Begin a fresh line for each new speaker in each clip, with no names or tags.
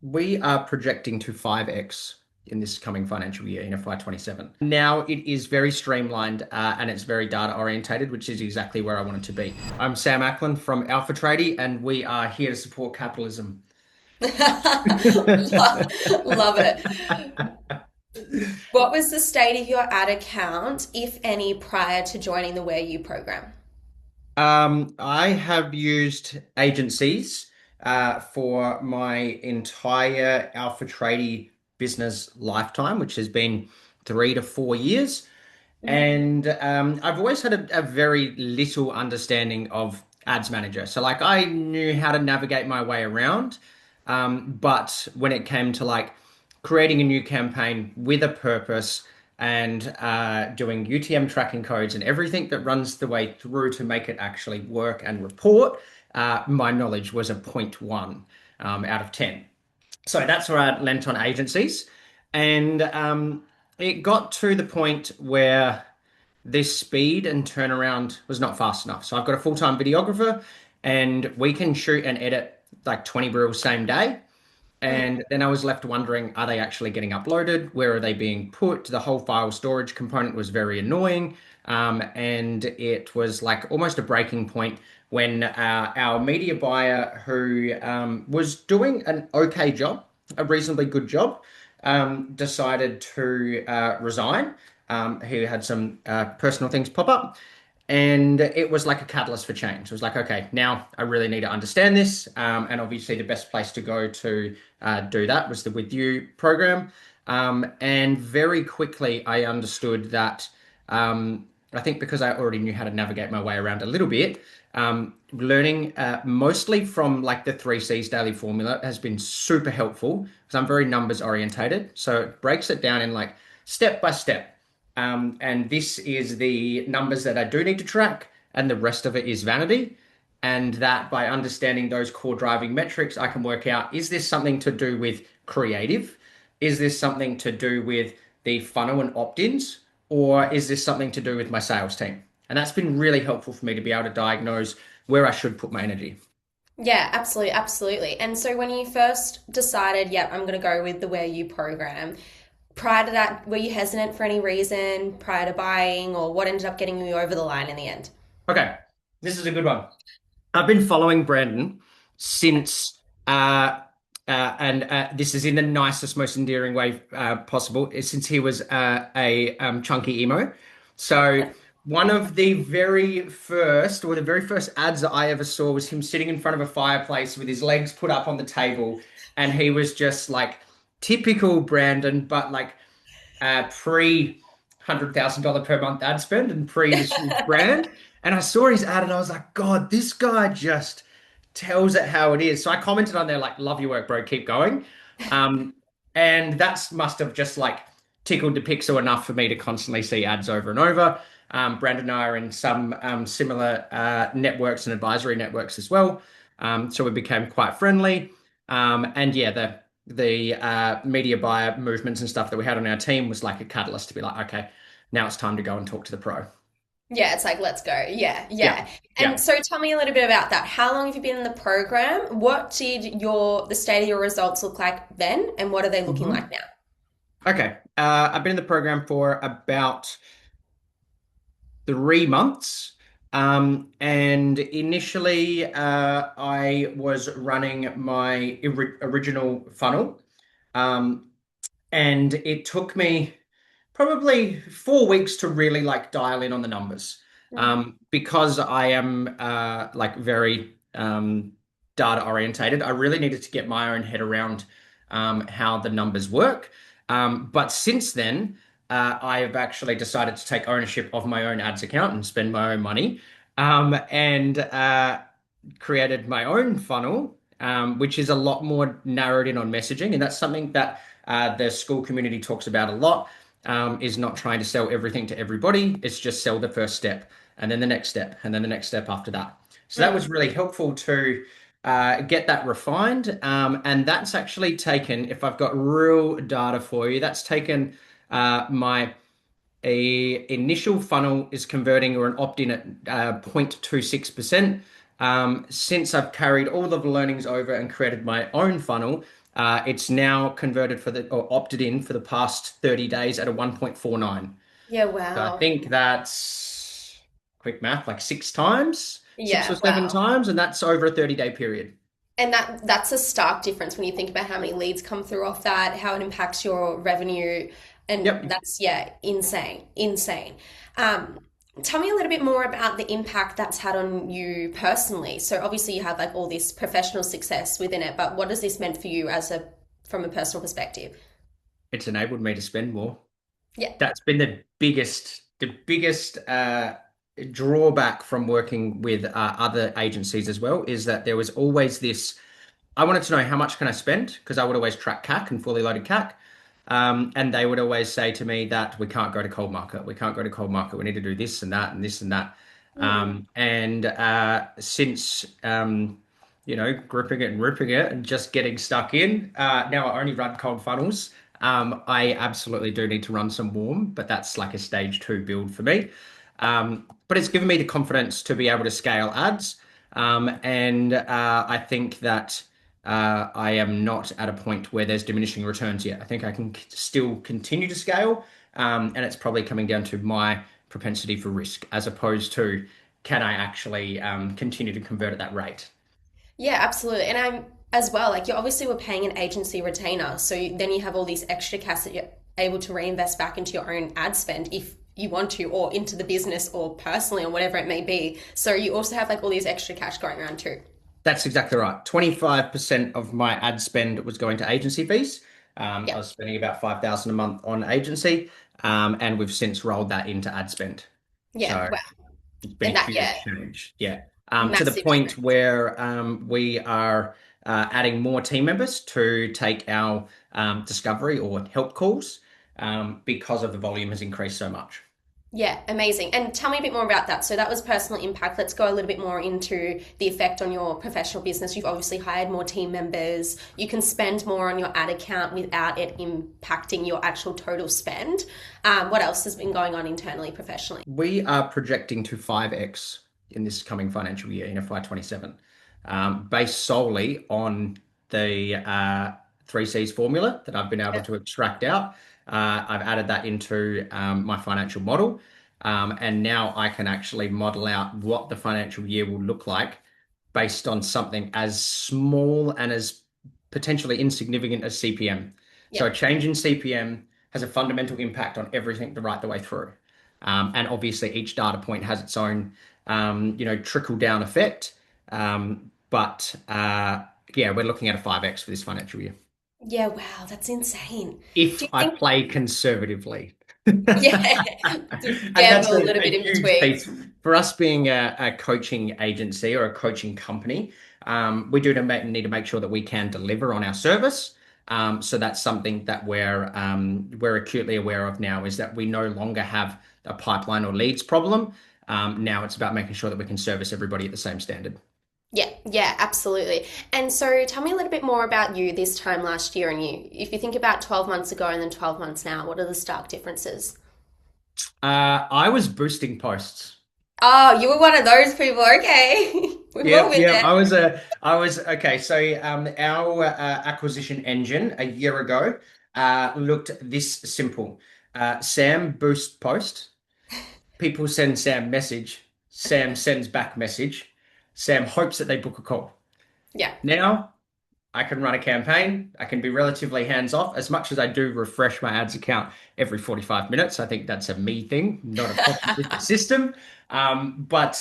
We are projecting to 5x in this coming financial year in FY27. Now it is very streamlined and it's very data orientated, which is exactly where I want it to be. I'm Sam Ackland from Tradie, and we are here to support capitalism.
Love it. What was the state of your ad account, if any, prior to joining the Where You program?
I have used agencies for my entire Alpha Tradie business lifetime, which has been 3 to 4 years.
Mhm.
And I've always had a very little understanding of Ads Manager. So, like, I knew how to navigate my way around. But when it came to like creating a new campaign with a purpose and doing UTM tracking codes and everything that runs the way through to make it actually work and report, my knowledge was a point 0.1 out of 10. So that's where I lent on agencies. And it got to the point where this speed and turnaround was not fast enough. So I've got a full-time videographer and we can shoot and edit like 20 reels same day.
Mm.
And then I was left wondering, are they actually getting uploaded? Where are they being put? The whole file storage component was very annoying. And it was like almost a breaking point when our media buyer, who was doing an okay job, a reasonably good job, decided to resign. He had some personal things pop up. And it was like a catalyst for change. It was like, okay, now I really need to understand this. And obviously, the best place to go to do that was the With You program. And very quickly, I understood that I think because I already knew how to navigate my way around a little bit, learning mostly from like the 3 C's daily formula has been super helpful because I'm very numbers orientated. So it breaks it down in like step by step. And this is the numbers that I do need to track, and the rest of it is vanity. And that by understanding those core driving metrics, I can work out, is this something to do with creative? Is this something to do with the funnel and opt-ins? Or is this something to do with my sales team? And that's been really helpful for me to be able to diagnose where I should put my energy.
Yeah, absolutely, absolutely. And so when you first decided, yep, I'm going to go with the Where You program, prior to that, were you hesitant for any reason prior to buying, or what ended up getting you over the line in the end?
Okay, this is a good one. I've been following Brandon since, and this is in the nicest, most endearing way possible, since he was a chunky emo. So one of the very first, or the very first ads that I ever saw was him sitting in front of a fireplace with his legs put up on the table, and he was just like typical Brandon, but like pre $100,000 per month ad spend and pre this huge brand. And I saw his ad and I was like, God, this guy just tells it how it is. So I commented on there like, love your work, bro, keep going. Um, and that's must have just like tickled the pixel enough for me to constantly see ads over and over. Brandon and I are in some similar networks and advisory networks as well. So we became quite friendly. And yeah, the media buyer movements and stuff that we had on our team was like a catalyst to be like, okay, now it's time to go and talk to the pro.
Yeah, it's like, let's go. Yeah,
Yeah,
yeah. And
yeah.
so tell me a little bit about that. How long have you been in the program? What did the state of your results look like then, and what are they looking
Mhm.
like now?
Okay. I've been in the program for about 3 months. And initially, I was running my original funnel. Um, and it took me probably 4 weeks to really like dial in on the numbers.
Mm.
Because I am like very data orientated, I really needed to get my own head around how the numbers work. But since then, I have actually decided to take ownership of my own ads account and spend my own money, and created my own funnel, which is a lot more narrowed in on messaging, and that's something that the school community talks about a lot. Is not trying to sell everything to everybody. It's just sell the first step, and then the next step, and then the next step after that. So that was
Mm.
really helpful to get that refined. And that's actually taken, if I've got real data for you, that's taken my initial funnel is converting or an opt-in at 0.26%. Since I've carried all of the learnings over and created my own funnel, It's now converted for the or opted in for the past 30 days at a 1.49.
Yeah,
So I
wow.
think that's quick math, like six times, six or
Yeah,
seven
wow.
times, and that's over a 30-day period.
And that's a stark difference when you think about how many leads come through off that, how it impacts your revenue, and
Yep.
that's yeah, insane, insane. Um, Tell me a little bit more about the impact that's had on you personally. So obviously you had like all this professional success within it, but what has this meant for you as a from a personal perspective?
It's enabled me to spend more.
Yeah,
That's been the biggest drawback from working with other agencies as well, is that there was always this. I wanted to know how much can I spend because I would always track CAC and fully loaded CAC. And they would always say to me that we can't go to cold market. We can't go to cold market. We need to do this and that and this and that.
mm,
And since gripping it and ripping it and just getting stuck in, now I only run cold funnels. I absolutely do need to run some warm, but that's like a stage two build for me. But it's given me the confidence to be able to scale ads. And I think that I am not at a point where there's diminishing returns yet. I think I can still continue to scale, and it's probably coming down to my propensity for risk as opposed to can I actually continue to convert at that rate.
yeah, absolutely. And I'm as well, like you obviously were paying an agency retainer. So then you have all these extra cash that you're able to reinvest back into your own ad spend if you want to, or into the business or personally or whatever it may be. So you also have like all these extra cash going around too.
That's exactly right. 25% of my ad spend was going to agency fees. I
Yeah.
was spending about 5,000 a month on agency, and we've since rolled that into ad spend.
Yeah.
So
Wow.
it's been a
And that, yeah,
huge change. Yeah. To the
massive
point
difference.
where we are adding more team members to take our discovery or help calls because of the volume has increased so much.
Yeah, amazing. And tell me a bit more about that. So that was personal impact. Let's go a little bit more into the effect on your professional business. You've obviously hired more team members. You can spend more on your ad account without it impacting your actual total spend. What else has been going on internally, professionally?
We are projecting to 5x in this coming financial year in FY27, based solely on the 3Cs formula that I've been able
Yeah.
to extract out. I've added that into my financial model, and now I can actually model out what the financial year will look like based on something as small and as potentially insignificant as CPM. So
Yeah.
a change in CPM has a fundamental impact on everything the way through. And obviously, each data point has its own, trickle down effect. But yeah, we're looking at a 5x for this financial year
Yeah, wow, that's insane. Do
if
you
I
think,
play conservatively.
yeah,
And that's
gamble a little
a
bit in
huge
between?
piece for us being a coaching agency or a coaching company. We do need to make sure that we can deliver on our service. So that's something that we're acutely aware of now is that we no longer have a pipeline or leads problem. Now it's about making sure that we can service everybody at the same standard.
Yeah, yeah, absolutely. And so tell me a little bit more about you this time last year and you. If you think about 12 months ago and then 12 months now, what are the stark differences?
I was boosting posts.
Oh, you were one of those people. Okay. We've all
Yep,
been
yep.
there.
I was okay. So, our acquisition engine a year ago looked this simple. Sam boost post. People send Sam message. Sam sends back message. Sam hopes that they book a call.
Yeah.
Now I can run a campaign. I can be relatively hands off as much as I do refresh my ads account every 45 minutes. I think that's a me thing, not a problem with the system. But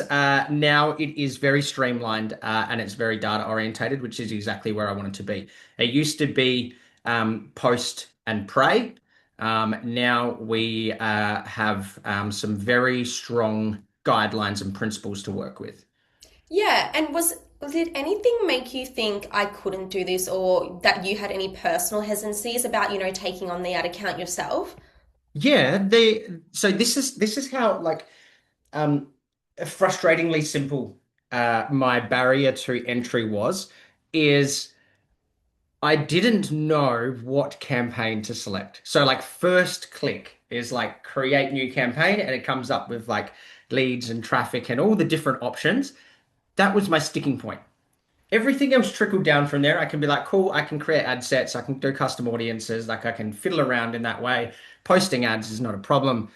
now it is very streamlined and it's very data orientated, which is exactly where I want it to be. It used to be post and pray. Now we have some very strong guidelines and principles to work with.
Yeah. And did anything make you think I couldn't do this or that you had any personal hesitancies about, taking on the ad account yourself?
Yeah, so this is how like um frustratingly simple my barrier to entry is I didn't know what campaign to select. So like first click is like create new campaign and it comes up with like leads and traffic and all the different options. That was my sticking point. Everything else trickled down from there. I can be like, cool, I can create ad sets, I can do custom audiences, like I can fiddle around in that way. Posting ads is not a problem.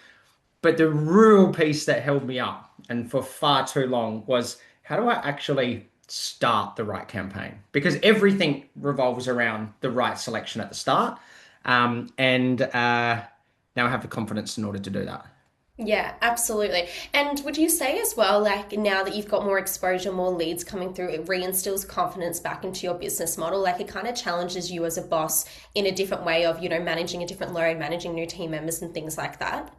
But the real piece that held me up and for far too long was how do I actually start the right campaign? Because everything revolves around the right selection at the start. And now I have the confidence in order to do that.
Yeah, absolutely. And would you say as well, like now that you've got more exposure, more leads coming through, it reinstills confidence back into your business model? Like it kind of challenges you as a boss in a different way of, managing a different load, managing new team members and things like that?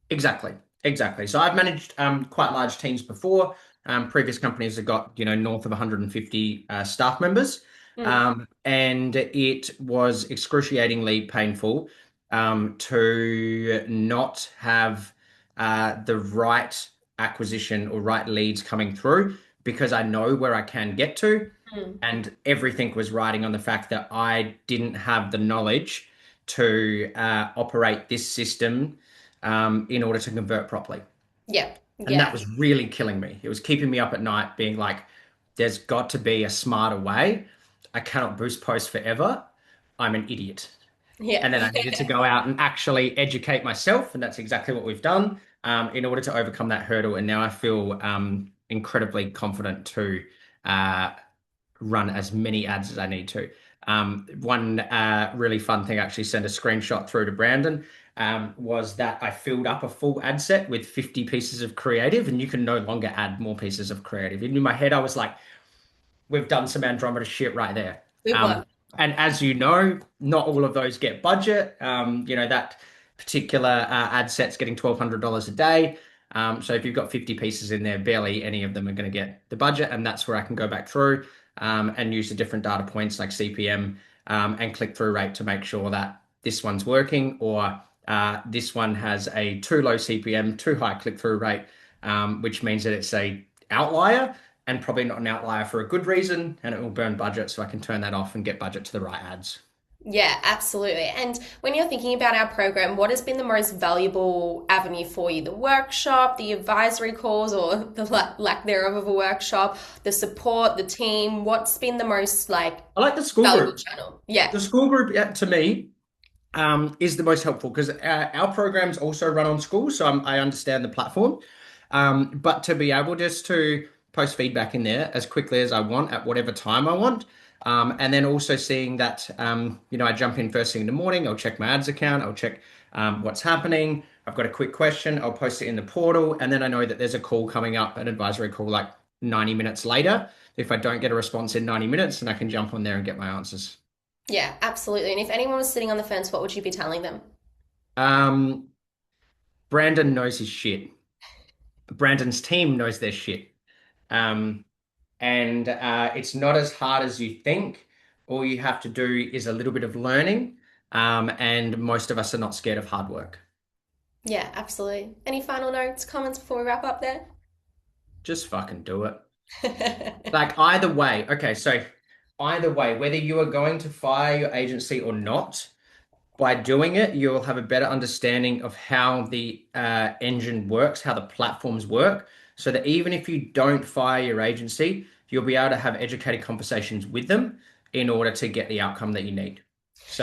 Exactly. Exactly. So I've managed quite large teams before. Previous companies have got, north of 150 staff members.
Mm,
And it was excruciatingly painful to not have the right acquisition or right leads coming through because I know where I can get to.
mm.
And everything was riding on the fact that I didn't have the knowledge to operate this system in order to convert properly.
Yeah,
And that
yeah,
was really killing me. It was keeping me up at night, being like, there's got to be a smarter way. I cannot boost posts forever. I'm an idiot.
yeah.
And then I needed to go out and actually educate myself. And that's exactly what we've done in order to overcome that hurdle. And now I feel incredibly confident to uh, run as many ads as I need to. One really fun thing, I actually sent a screenshot through to Brandon, was that I filled up a full ad set with 50 pieces of creative, and you can no longer add more pieces of creative. In my head, I was like, we've done some Andromeda shit right there.
Good
Um,
work.
and as you know, not all of those get budget. That particular ad set's getting $1,200 a day. So if you've got 50 pieces in there, barely any of them are going to get the budget. And that's where I can go back through and use the different data points like CPM and click through rate to make sure that this one's working or this one has a too low CPM, too high click through rate, which means that it's a outlier and probably not an outlier for a good reason, and it will burn budget, so I can turn that off and get budget to the right ads.
Yeah, absolutely. And when you're thinking about our program, what has been the most valuable avenue for you? The workshop, the advisory calls, or the lack thereof of a workshop, the support, the team? What's been the most like
I like the school
valuable
group.
channel? Yeah.
The school group, yeah, to me, is the most helpful because our programs also run on schools, so I understand the platform. But to be able just to post feedback in there as quickly as I want at whatever time I want, and then also seeing that I jump in first thing in the morning, I'll check my ads account, I'll check what's happening. I've got a quick question, I'll post it in the portal, and then I know that there's a call coming up, an advisory call like 90 minutes later. If I don't get a response in 90 minutes, then I can jump on there and get my answers.
Yeah, absolutely. And if anyone was sitting on the fence, what would you be telling them?
Um, Brandon knows his shit. Brandon's team knows their shit. Um, and it's not as hard as you think. All you have to do is a little bit of learning. And most of us are not scared of hard work.
Yeah, absolutely. Any final notes, comments before we wrap up there?
Just fucking do it. Like either way, okay, so either way, whether you are going to fire your agency or not, by doing it, you'll have a better understanding of how the engine works, how the platforms work, so that even if you don't fire your agency, you'll be able to have educated conversations with them in order to get the outcome that you need.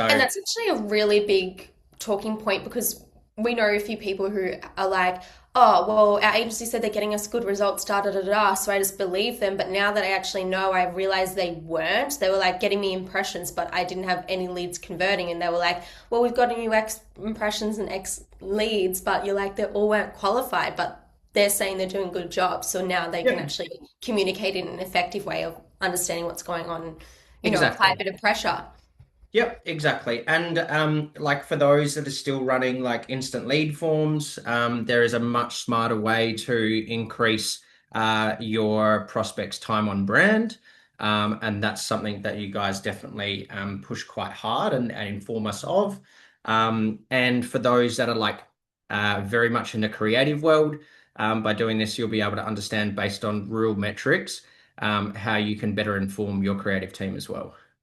And
So,
that's actually a really big talking point because we know a few people who are like, oh, well, our agency said they're getting us good results, da da da da. So I just believe them. But now that I actually know, I realized they weren't. They were like getting me impressions, but I didn't have any leads converting. And they were like, well, we've got new X impressions and X leads, but you're like, they all weren't qualified, but they're saying they're doing a good job. So now they can
yeah,
actually communicate in an effective way of understanding what's going on and, apply a
exactly.
bit of pressure.
Yep, exactly. And like for those that are still running like instant lead forms, there is a much smarter way to increase your prospects' time on brand. And that's something that you guys definitely push quite hard and inform us of. And for those that are like very much in the creative world, by doing this, you'll be able to understand based on real metrics how you can better inform your creative team as well.